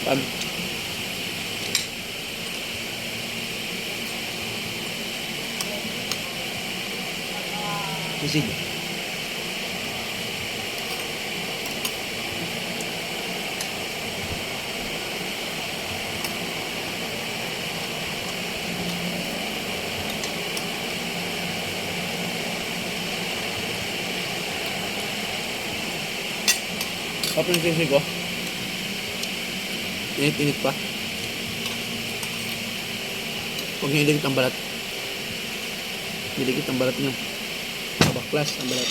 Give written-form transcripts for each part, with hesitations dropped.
Sabi. Sisig. Apa yung sisig ko? Init-init pa. Huwag niyo iligit ang balat. Iligit ang balat niyo. Baklas ang balat.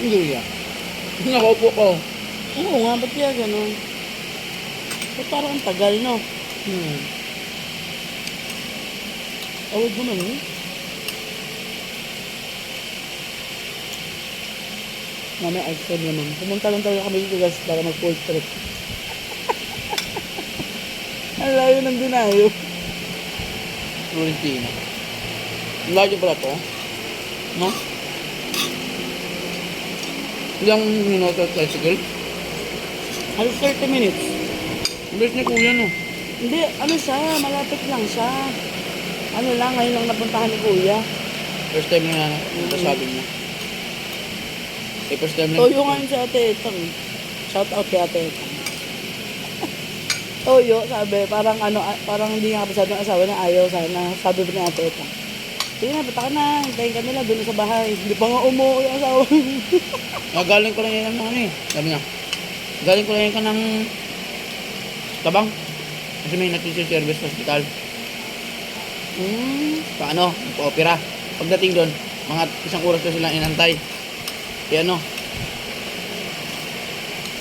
Hindi yan. Nakaupo ko. Oo nga, ba't kaya gano'n? Ba't parang ang tagal, no? Awad mo naman eh. Mamaya ice cream naman. Pumunta lang talaga kami dito guys para mag-full trip. Ang layo ng dinayo. Florentina. Ang layo pala to. No? Ilang minuto at tricycle? Halos 30 minutes. Ang bilis ni kuya, no? Hindi, ano siya, malapit lang siya. Ano lang, ngayon lang napuntahan ni Kuya. First time na nasabi niya. First time lang. Toyo nga yun si Ate Etang. Shout out kay Ate Etang. Toyo, sabi, parang ano, parang hindi nga kapasado ng asawa na ayaw sana. Sabi ba ni Ate Etang. Sige na, bata ka na. Hintayin ka nila doon sa bahay. Hindi pa nga umuwi yung asawa. Galing ko lang yan ng ano eh. Sabi niya. Galing ko lang yan ka ng Tabang. Kasi may nagsiservice sa hospital. Paano? Pa-opera. Pagdating doon, mga isang oras ko silang inantay. Kaya ano?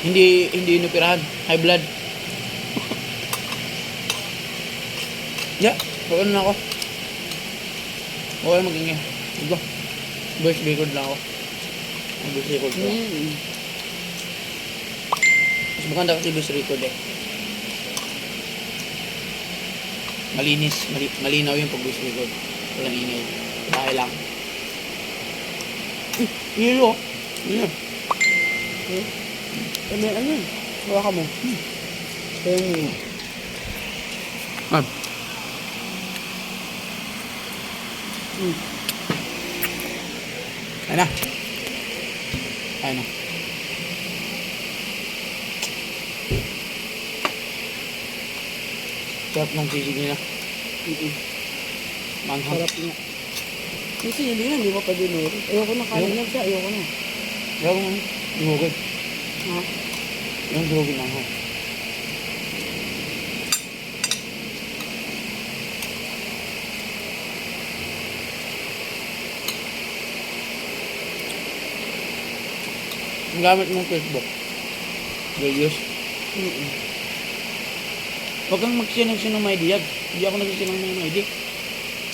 Hindi inoperahan. High blood. Yeah, pagano na ako. Okay, magingin. Diba? Voice record lang ako. Voice record ko. Mas maganda kasi voice record eh. Malinis, malinaw yung pag-voice record. Walang ingay. Bahay lang. Yelo. Yeah. Ano yun? Hawa ka mo. Kaya mo. Ayun na. Ayun na. Sarap ng sisig nila. Manghang. Sarap nga. Yung sili nga, hindi mo pa dinuri. Ayoko na, kain na siya. Ayoko na. Yung durugin. Ha? Yung durugin manghang. Ang gamit mong Facebook. Videos. Huwag kang mag-send ng my idea. Hindi ako nag-send ng my idea.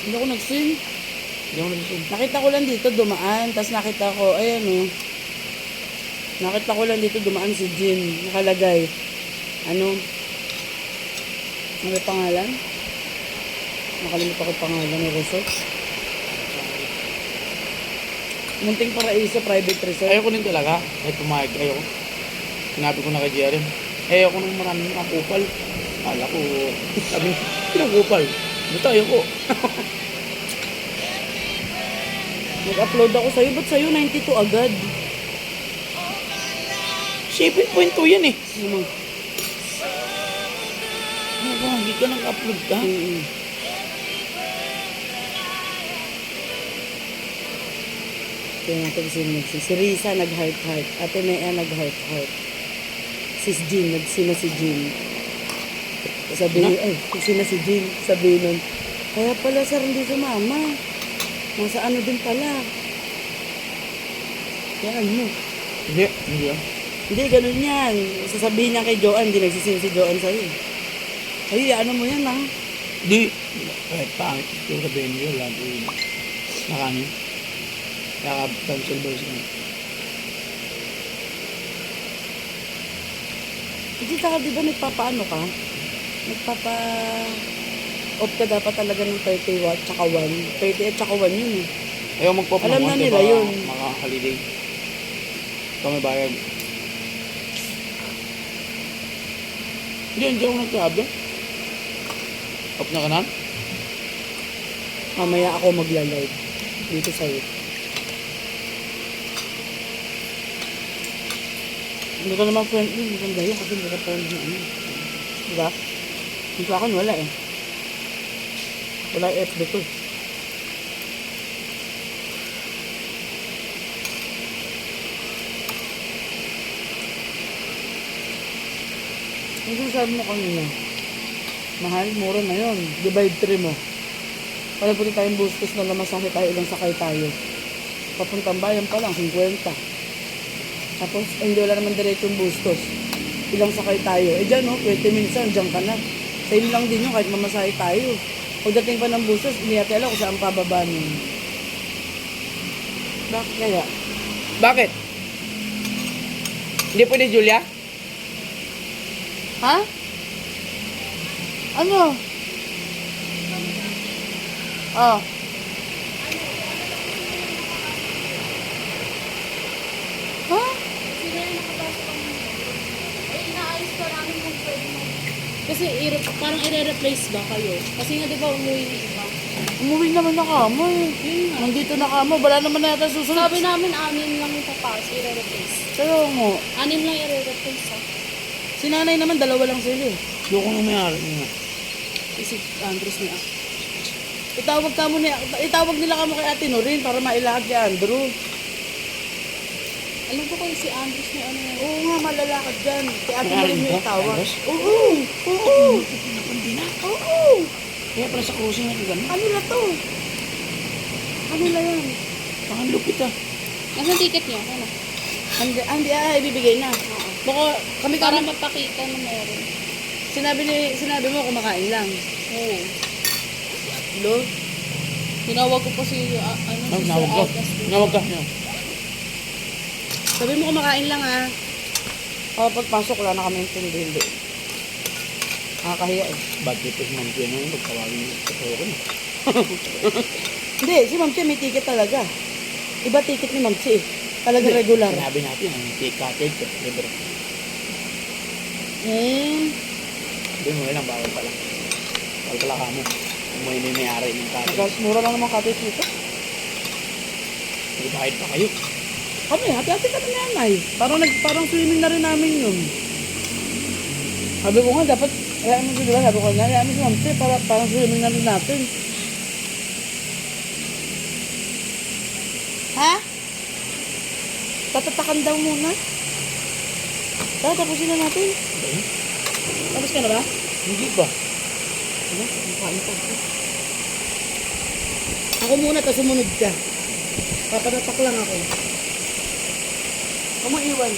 Hindi ako nag-sing. Hindi ako nag-send. Nakita ko lang dito dumaan. Tapos nakita ko, ayan o. Nakita ko lang dito dumaan si Jin. Nakalagay. Ano? Ano yung pangalan? Nakalimutan ko yung pangalan ng resort. Munting Paraiso Private Resort. Ayoko din talaga. Kahit pumayag, ayoko. Sinabi ko na kay Jaren. Ayoko nung maraming nakupal. Kala ko, sabi niya, pinakupal. Buta, ayoko. Nag-upload ako sa'yo. Ba't sa'yo 92 agad? 7.2 yan eh. Ano? Ano, hindi ka nag-upload ka? Kaya natin si Risa nag-heart-heart. Ate Nea nag-heart-heart. Sis Jean, nagsina si Jean. Sabi, ay, nagsina si Jean. Sabi nun, kaya pala sir, hindi sumama. Nasa ano din pala. Kaya ano? Hindi, hindi ah. Hindi, ganun yan. Sasabihin niya kay Joanne, hindi nagsisin si Joanne sa'yo. Ay, ano mo yan ha? Hindi. Kahit pangit. Yung sabihin nyo, lalo yun. Nakanin. Kaya cancel ba siya? Hindi ka, di ba nagpapaano ka? Nagpapa-off ka dapat talaga ng 30 watt tsaka 1. 30 at tsaka 1 yun eh. Ayaw mag-pop ng Alam na konti nila para yun. maka-holiday. Ito may bayad. Hindi ako nagkaabda. Off na ka na? Mamaya ako magla-live dito sa'yo. Hindi ka naman friendly, maganda yun kasi hindi ka friendly ano. Diba? Yung sa akin wala eh. Wala yung FB ko. Yung sinasabi mo kanina, mahal, mura na yun. Divide 3 mo. Pala punta tayong bustos na namasahe tayo, ilang sakay tayo. Papuntang bayan pa lang, 50. Tapos, hindi wala naman diretsong bustos. Ilang sakay tayo. Eh dyan, no, 20 minutes lang, dyan ka na. Same lang din yun, kahit mamasahe tayo. Pagdating pa ng bustos, hindi natin alam kung saan pababa nun. Bakit kaya? Bakit? Hindi pwede, Julia? Ha? Ano? Ah. Ha? Sila yung nakapasok kami. Eh, inaayos pa namin kung pwede mo. Kasi parang i-replace ba kayo? Kasi nga di ba umuwi yung iba? Umuwi naman na kamo eh. Yun nga. Nandito na kamo, wala naman na yata susunod. Sabi namin, 6 lang yung papasok, i-replace. Kaya mo, 6 lang i-replace ha. si nanay naman, 2 lang sila eh. Loko nang may-ari nga. Si Andres niya. Itawag nila kamo kay Ate Norin para mailahad kay Andrew. Alam ko kayo si Andres na ano yan. Oo nga, malalakad dyan. Kay Ate May-ari Norin mo nito, itawag. Andres? Oo! Oo! Nakundi na. Oo! Kaya pala sa cruising na gano'n. Ano na to? Ano na yan? Parang lupit ah. Nasaan ticket niyo? Ano? Hindi, ibibigay na. Oo. Baka kami Para kami, mapakita na meron. sinabi mo kumakain lang. Oo. Lo? Tinawag ko pa si, si Sir Nawag ka. August. Nawag ka. Sabi mo kumakain lang ha. Pagpasok wala na kami intindihin doon. Nakakahiya eh. Bad trip si Ma'am Tia nung pagtawagin niya. Totoo ko na. Hindi, si Ma'am Che may ticket talaga. Iba ticket ni Ma'am Che eh. Talaga regular. Sinabi natin, ang take cottage, libre. Hindi mo lang, bawal pala. Bawal pala ka mo. Kung may may-ari ng cottage. Mura lang naman cottage dito. Nag-bahid pa kayo. Kami, hati-hati kami na yan ay. Parang swimming na rin namin yun. Sabi ko nga, dapat, hayaan mo siya, diba? Sabi ko nga, hayaan mo si Ma'am Che, parang swimming na rin natin. Ha? Tatatakan daw muna. Tara, tapusin na natin. Okay. Tapos ka na ba? Hindi ba? Ano? Makain pa ako. Ako muna, tapos sumunod ka. Papanatak lang ako. Huwag mo iwan.